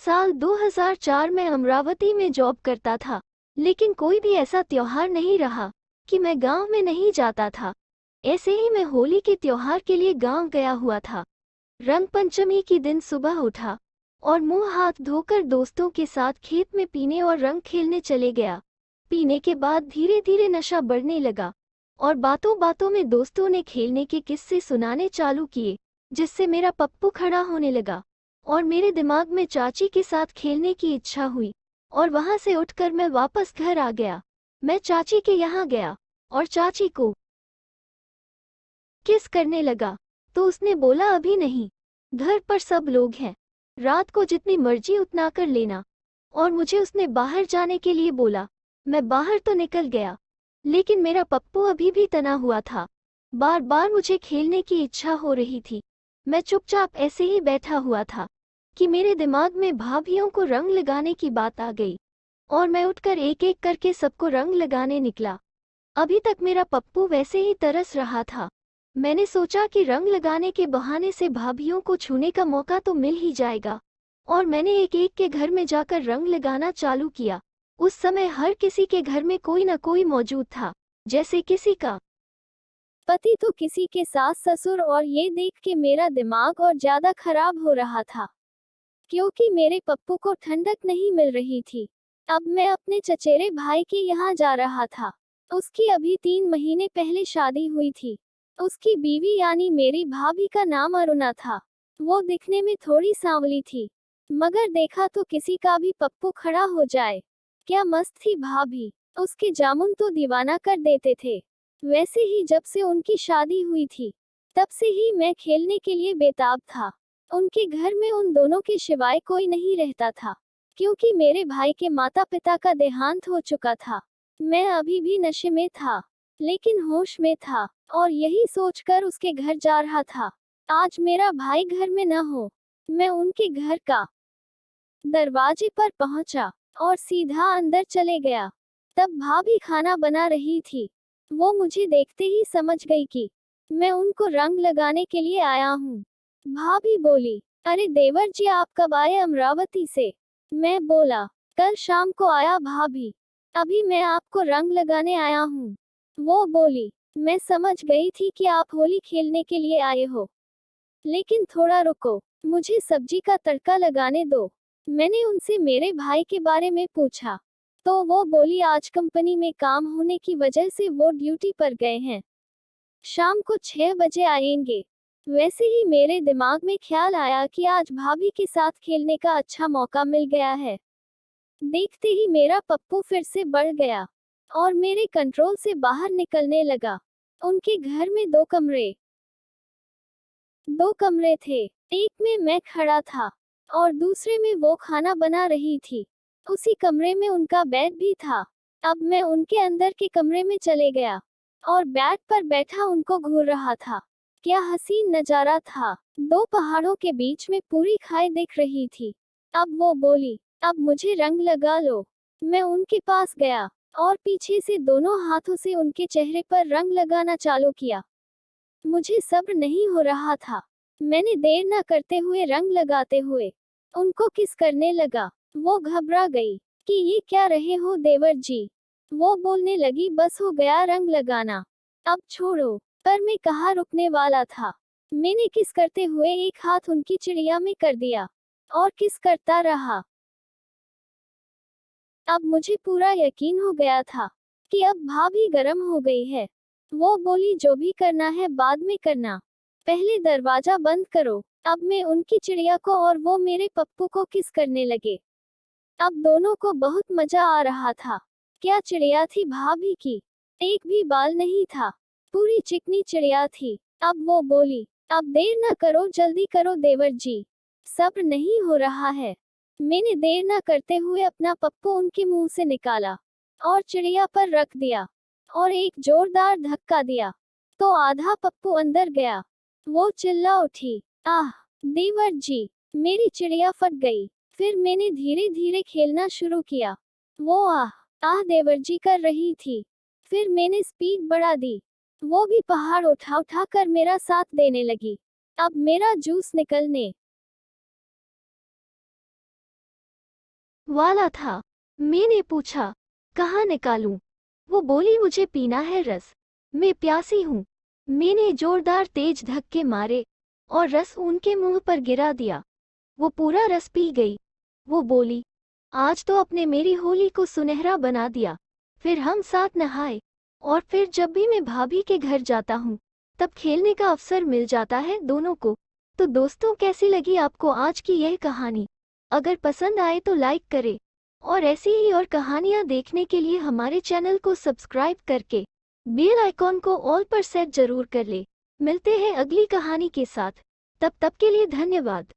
साल 2004 में अमरावती में जॉब करता था, लेकिन कोई भी ऐसा त्योहार नहीं रहा कि मैं गांव में नहीं जाता था। ऐसे ही मैं होली के त्योहार के लिए गांव गया हुआ था। रंग पंचमी की दिन सुबह उठा और मुंह हाथ धोकर दोस्तों के साथ खेत में पीने और रंग खेलने चले गया। पीने के बाद धीरे धीरे नशा बढ़ने लगा और बातों बातों में दोस्तों ने खेलने के किस्से सुनाने चालू किए, जिससे मेरा पप्पू खड़ा होने लगा और मेरे दिमाग में चाची के साथ खेलने की इच्छा हुई और वहां से उठकर मैं वापस घर आ गया। मैं चाची के यहाँ गया और चाची को किस करने लगा तो उसने बोला अभी नहीं, घर पर सब लोग हैं, रात को जितनी मर्जी उतना कर लेना। और मुझे उसने बाहर जाने के लिए बोला। मैं बाहर तो निकल गया, लेकिन मेरा पप्पू अभी भी तना हुआ था। बार बार मुझे खेलने की इच्छा हो रही थी। मैं चुपचाप ऐसे ही बैठा हुआ था कि मेरे दिमाग में भाभीयों को रंग लगाने की बात आ गई और मैं उठकर एक एक करके सबको रंग लगाने निकला। अभी तक मेरा पप्पू वैसे ही तरस रहा था। मैंने सोचा कि रंग लगाने के बहाने से भाभीयों को छूने का मौका तो मिल ही जाएगा, और मैंने एक एक के घर में जाकर रंग लगाना चालू किया। उस समय हर किसी के घर में कोई न कोई मौजूद था, जैसे किसी का पति तो किसी के सास ससुर, और ये देख के मेरा दिमाग और ज्यादा खराब हो रहा था, क्योंकि मेरे पप्पू को ठंडक नहीं मिल रही थी। अब मैं अपने चचेरे भाई के यहाँ जा रहा था। उसकी अभी 3 महीने पहले शादी हुई थी। उसकी बीवी यानी मेरी भाभी का नाम अरुणा था। वो दिखने में थोड़ी सांवली थी, मगर देखा तो किसी का भी पप्पू खड़ा हो जाए। क्या मस्त थी भाभी, उसके जामुन तो दीवाना कर देते थे। वैसे ही जब से उनकी शादी हुई थी, तब से ही मैं खेलने के लिए बेताब था। उनके घर में उन दोनों के सिवाय कोई नहीं रहता था, क्योंकि मेरे भाई के माता पिता का देहांत हो चुका था। मैं अभी भी नशे में था, लेकिन होश में था, और यही सोचकर उसके घर जा रहा था। आज मेरा भाई घर में न हो। मैं उनके घर का दरवाजे पर पहुंचा और सीधा अंदर चले गया। तब भाभी खाना बना रही थी। वो मुझे देखते ही समझ गई कि मैं उनको रंग लगाने के लिए आया हूँ। भाभी बोली, अरे देवर जी, आप कब आए अमरावती से? मैं बोला, कल शाम को आया भाभी, अभी मैं आपको रंग लगाने आया हूँ। वो बोली, मैं समझ गई थी कि आप होली खेलने के लिए आए हो, लेकिन थोड़ा रुको, मुझे सब्जी का तड़का लगाने दो। मैंने उनसे मेरे भाई के बारे में पूछा, तो वो बोली आज कंपनी में काम होने की वजह से वो ड्यूटी पर गए हैं, शाम को 6 बजे आएंगे। वैसे ही मेरे दिमाग में ख्याल आया कि आज भाभी के साथ खेलने का अच्छा मौका मिल गया है। देखते ही मेरा पप्पू फिर से बढ़ गया और मेरे कंट्रोल से बाहर निकलने लगा। उनके घर में दो कमरे थे। एक में मैं खड़ा था और दूसरे में वो खाना बना रही थी। उसी कमरे में उनका बेड भी था। अब मैं उनके अंदर के कमरे में चले गया और बेड पर बैठा उनको घूर रहा था। क्या हसीन नजारा था। 2 पहाड़ों के बीच में पूरी खाई दिख रही थी। अब वो बोली, अब मुझे रंग लगा लो। मैं उनके पास गया और पीछे से दोनों हाथों से उनके चेहरे पर रंग लगाना चालू किया। मुझे सब्र नहीं हो रहा था। मैंने देर न करते हुए रंग लगाते हुए उनको किस करने लगा। वो घबरा गई कि ये क्या रहे हो देवर जी। वो बोलने लगी, बस हो गया रंग लगाना, अब छोड़ो। पर मैं कहाँ रुकने वाला था। मैंने किस करते हुए एक हाथ उनकी चिड़िया में कर दिया और किस करता रहा। अब मुझे पूरा यकीन हो गया था कि अब भाभी गर्म हो गई है। वो बोली, जो भी करना है बाद में करना, पहले दरवाजा बंद करो। अब मैं उनकी चिड़िया को और वो मेरे पप्पू को किस करने लगे। अब दोनों को बहुत मजा आ रहा था। क्या चिड़िया थी भाभी की, एक भी बाल नहीं था, पूरी चिकनी चिड़िया थी। अब वो बोली, अब देर न करो, जल्दी करो देवर जी, सब्र नहीं हो रहा है। मैंने देर न करते हुए अपना पप्पू उनके मुंह से निकाला और चिड़िया पर रख दिया और एक जोरदार धक्का दिया, तो आधा पप्पू अंदर गया। वो चिल्ला उठी, आह देवर जी, मेरी चिड़िया फट गई। फिर मैंने धीरे धीरे खेलना शुरू किया। वो आह आह देवर जी कर रही थी। फिर मैंने स्पीड बढ़ा दी। वो भी पहाड़ उठा उठा कर मेरा साथ देने लगी। अब मेरा जूस निकलने वाला था। मैंने पूछा, कहाँ निकालूं? वो बोली, मुझे पीना है रस, मैं प्यासी हूँ। मैंने जोरदार तेज धक्के मारे और रस उनके मुंह पर गिरा दिया। वो पूरा रस पी गई। वो बोली, आज तो अपने मेरी होली को सुनहरा बना दिया। फिर हम साथ नहाए और फिर जब भी मैं भाभी के घर जाता हूँ तब खेलने का अवसर मिल जाता है दोनों को। तो दोस्तों, कैसी लगी आपको आज की यह कहानी? अगर पसंद आए तो लाइक करें और ऐसी ही और कहानियाँ देखने के लिए हमारे चैनल को सब्सक्राइब करके बेल आइकॉन को ऑल पर सेट जरूर कर ले। मिलते हैं अगली कहानी के साथ। तब तक के लिए धन्यवाद।